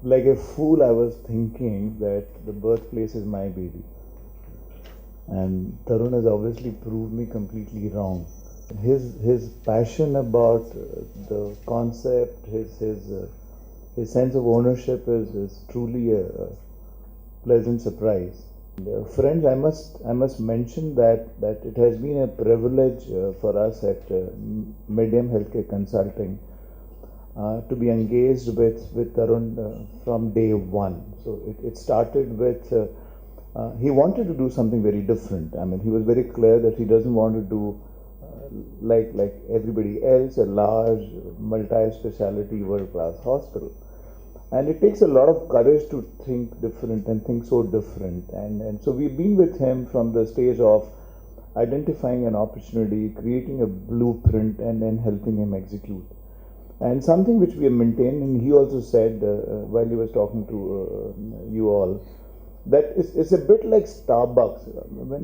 Like a fool, I was thinking that the birthplace is my baby. And Tarun has obviously proved me completely wrong. His passion about the concept, his sense of ownership is truly a pleasant surprise. Friends, I must mention that it has been a privilege for us at Medium Healthcare Consulting to be engaged with Tarun from day one. So it started with he wanted to do something very different. I mean, he was very clear that he doesn't want to do like everybody else a large multi-speciality world-class hospital. And it takes a lot of courage to think different and think so different. And so we've been with him from the stage of identifying an opportunity, creating a blueprint, and then helping him execute. And something which we have maintained, and he also said while he was talking to you all, that it's a bit like Starbucks.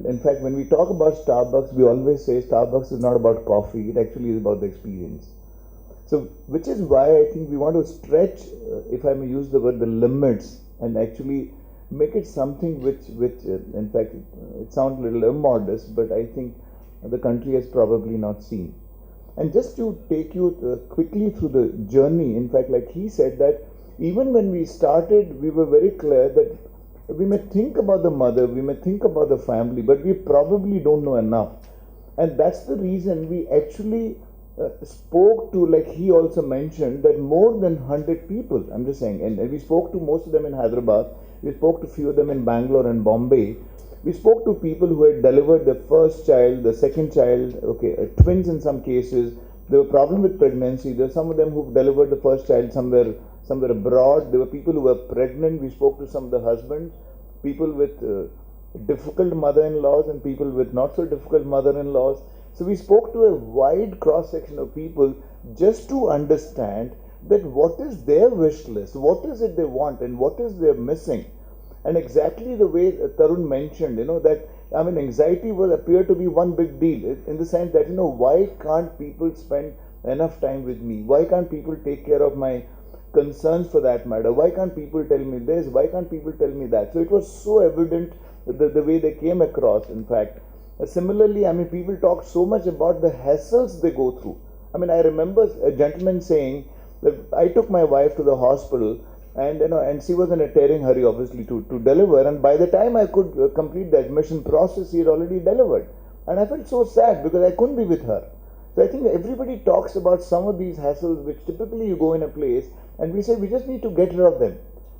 In fact, when we talk about Starbucks, we always say Starbucks is not about coffee, it actually is about the experience. So, which is why I think we want to stretch, if I may use the word, the limits, and actually make it something which in fact, it sounds a little immodest, but I think the country has probably not seen. And just to take you quickly through the journey, in fact, like he said, that even when we started, we were very clear that we may think about the mother, we may think about the family, but we probably don't know enough. And that's the reason we actually spoke to, like he also mentioned, that more than 100 people, I'm just saying, and we spoke to most of them in Hyderabad, we spoke to few of them in Bangalore and Bombay. We spoke to people who had delivered the first child, the second child, twins in some cases. There were problems with pregnancy. There were some of them who delivered the first child somewhere abroad. There were people who were pregnant. We spoke to some of the husbands, people with difficult mother-in-laws and people with not so difficult mother-in-laws. So we spoke to a wide cross-section of people just to understand that what is their wish list, what is it they want, and what is they're missing. And exactly the way Tarun mentioned, that, I mean, anxiety will appear to be one big deal in the sense that, why can't people spend enough time with me? Why can't people take care of my concerns for that matter? Why can't people tell me this? Why can't people tell me that? So it was so evident the way they came across, in fact. Similarly, I mean, people talk so much about the hassles they go through. I mean, I remember a gentleman saying that I took my wife to the hospital, and she was in a tearing hurry, obviously, to deliver. And by the time I could complete the admission process, she had already delivered. And I felt so sad because I couldn't be with her. So I think everybody talks about some of these hassles, which typically you go in a place, and we say we just need to get rid of them.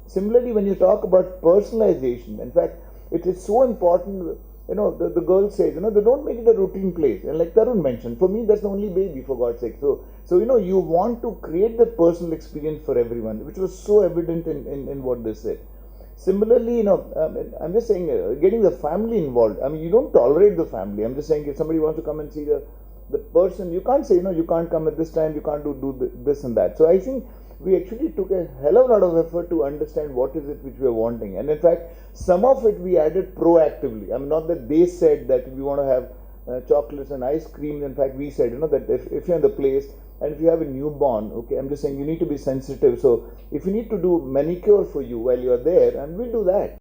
Similarly, when you talk about personalization, in fact, it is so important. The girl says, they don't make it a routine place. And like Tarun mentioned, for me, that's the only baby, for God's sake. So you want to create the personal experience for everyone, which was so evident in what they said. Similarly, I'm just saying, getting the family involved. I mean, you don't tolerate the family. I'm just saying, if somebody wants to come and see the person, you can't say, you can't come at this time, you can't do this and that. So I think we actually took a hell of a lot of effort to understand what is it which we are wanting. And in fact, some of it we added proactively. I mean, not that they said that we want to have chocolates and ice cream. In fact, we said, that if you're in the place and if you have a newborn, I'm just saying you need to be sensitive. So if you need to do manicure for you while you're there, and we'll do that.